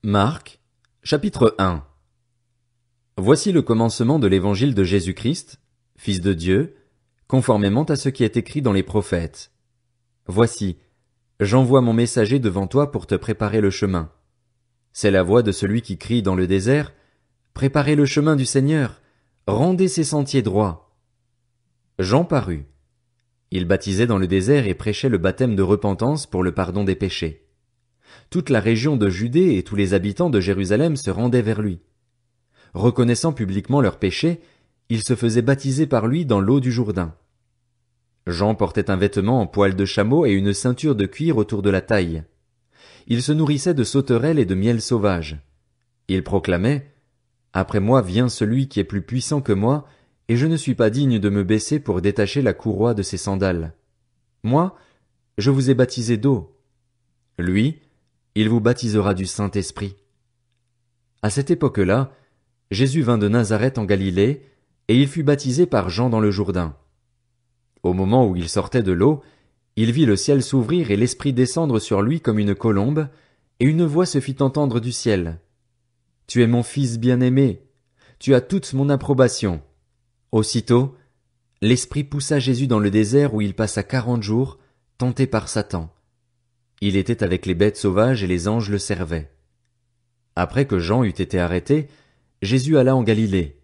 Marc, chapitre 1. Voici le commencement de l'évangile de Jésus-Christ, Fils de Dieu, conformément à ce qui est écrit dans les prophètes. Voici, j'envoie mon messager devant toi pour te préparer le chemin. C'est la voix de celui qui crie dans le désert, préparez le chemin du Seigneur, rendez ses sentiers droits. Jean parut. Il baptisait dans le désert et prêchait le baptême de repentance pour le pardon des péchés. Toute la région de Judée et tous les habitants de Jérusalem se rendaient vers lui. Reconnaissant publiquement leurs péchés, ils se faisaient baptiser par lui dans l'eau du Jourdain. Jean portait un vêtement en poil de chameau et une ceinture de cuir autour de la taille. Il se nourrissait de sauterelles et de miel sauvage. Il proclamait « Après moi vient celui qui est plus puissant que moi, et je ne suis pas digne de me baisser pour détacher la courroie de ses sandales. Moi, je vous ai baptisé d'eau. Lui, il vous baptisera du Saint-Esprit. » À cette époque-là, Jésus vint de Nazareth en Galilée, et il fut baptisé par Jean dans le Jourdain. Au moment où il sortait de l'eau, il vit le ciel s'ouvrir et l'Esprit descendre sur lui comme une colombe, et une voix se fit entendre du ciel. « Tu es mon Fils bien-aimé, tu as toute mon approbation. » Aussitôt, l'Esprit poussa Jésus dans le désert où il passa 40 jours, tenté par Satan. Il était avec les bêtes sauvages et les anges le servaient. Après que Jean eut été arrêté, Jésus alla en Galilée.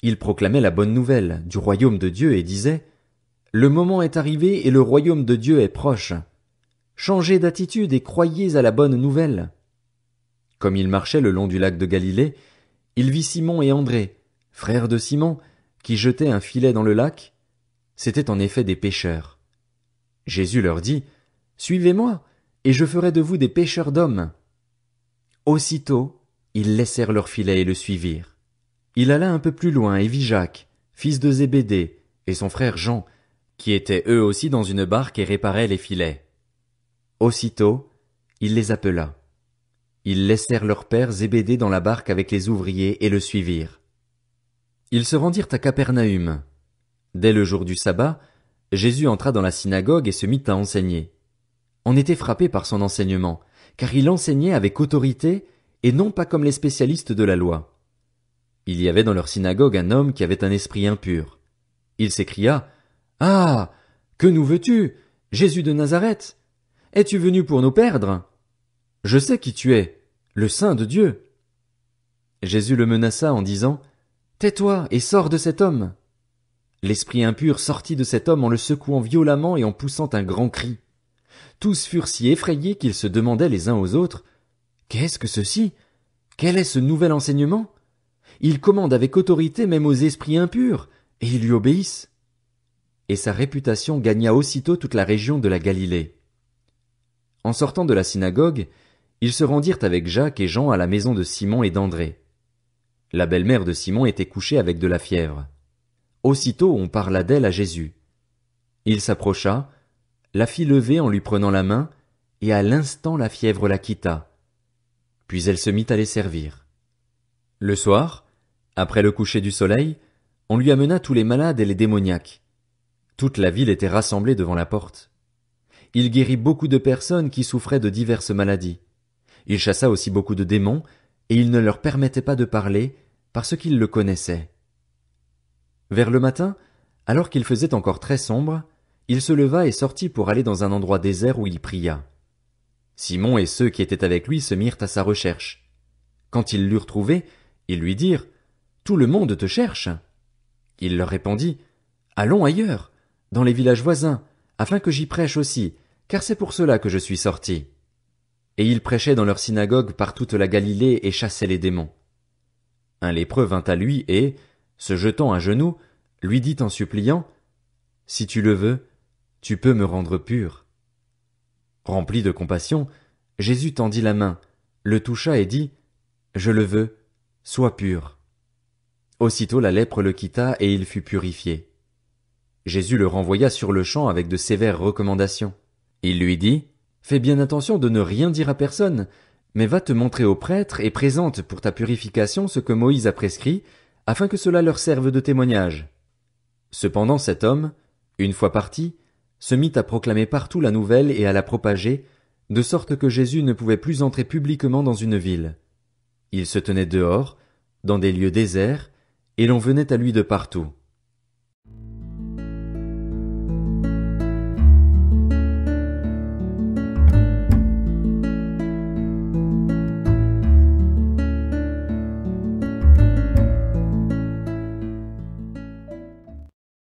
Il proclamait la bonne nouvelle du royaume de Dieu et disait « Le moment est arrivé et le royaume de Dieu est proche. Changez d'attitude et croyez à la bonne nouvelle. » Comme il marchait le long du lac de Galilée, il vit Simon et André, frères de Simon, qui jetaient un filet dans le lac. C'étaient en effet des pêcheurs. Jésus leur dit « Suivez-moi, et je ferai de vous des pêcheurs d'hommes. » Aussitôt, ils laissèrent leur filet et le suivirent. Il alla un peu plus loin et vit Jacques, fils de Zébédée, et son frère Jean, qui étaient eux aussi dans une barque et réparaient les filets. Aussitôt, il les appela. Ils laissèrent leur père Zébédée dans la barque avec les ouvriers et le suivirent. Ils se rendirent à Capernaüm. Dès le jour du sabbat, Jésus entra dans la synagogue et se mit à enseigner. On était frappé par son enseignement, car il enseignait avec autorité et non pas comme les spécialistes de la loi. Il y avait dans leur synagogue un homme qui avait un esprit impur. Il s'écria « Ah! Que nous veux-tu, Jésus de Nazareth? Es-tu venu pour nous perdre? Je sais qui tu es, le Saint de Dieu. » Jésus le menaça en disant « Tais-toi et sors de cet homme. » L'esprit impur sortit de cet homme en le secouant violemment et en poussant un grand cri. Tous furent si effrayés qu'ils se demandaient les uns aux autres « Qu'est-ce que ceci? Quel est ce nouvel enseignement? Il commande avec autorité même aux esprits impurs, et ils lui obéissent. » Et sa réputation gagna aussitôt toute la région de la Galilée. En sortant de la synagogue, ils se rendirent avec Jacques et Jean à la maison de Simon et d'André. La belle-mère de Simon était couchée avec de la fièvre. Aussitôt on parla d'elle à Jésus. Il s'approcha, la fit lever en lui prenant la main, et à l'instant la fièvre la quitta. Puis elle se mit à les servir. Le soir, après le coucher du soleil, on lui amena tous les malades et les démoniaques. Toute la ville était rassemblée devant la porte. Il guérit beaucoup de personnes qui souffraient de diverses maladies. Il chassa aussi beaucoup de démons, et il ne leur permettait pas de parler, parce qu'ils le connaissaient. Vers le matin, alors qu'il faisait encore très sombre, il se leva et sortit pour aller dans un endroit désert où il pria. Simon et ceux qui étaient avec lui se mirent à sa recherche. Quand ils l'eurent trouvé, ils lui dirent « Tout le monde te cherche. » Il leur répondit « Allons ailleurs, dans les villages voisins, afin que j'y prêche aussi, car c'est pour cela que je suis sorti. » Et il prêchait dans leur synagogue par toute la Galilée et chassait les démons. Un lépreux vint à lui et, se jetant à genoux, lui dit en suppliant « Si tu le veux, tu peux me rendre pur. » Rempli de compassion, Jésus tendit la main, le toucha et dit « Je le veux, sois pur. » Aussitôt la lèpre le quitta et il fut purifié. Jésus le renvoya sur-le-champ avec de sévères recommandations. Il lui dit « Fais bien attention de ne rien dire à personne, mais va te montrer au prêtre et présente pour ta purification ce que Moïse a prescrit, afin que cela leur serve de témoignage. » Cependant cet homme, une fois parti, se mit à proclamer partout la nouvelle et à la propager, de sorte que Jésus ne pouvait plus entrer publiquement dans une ville. Il se tenait dehors, dans des lieux déserts, et l'on venait à lui de partout.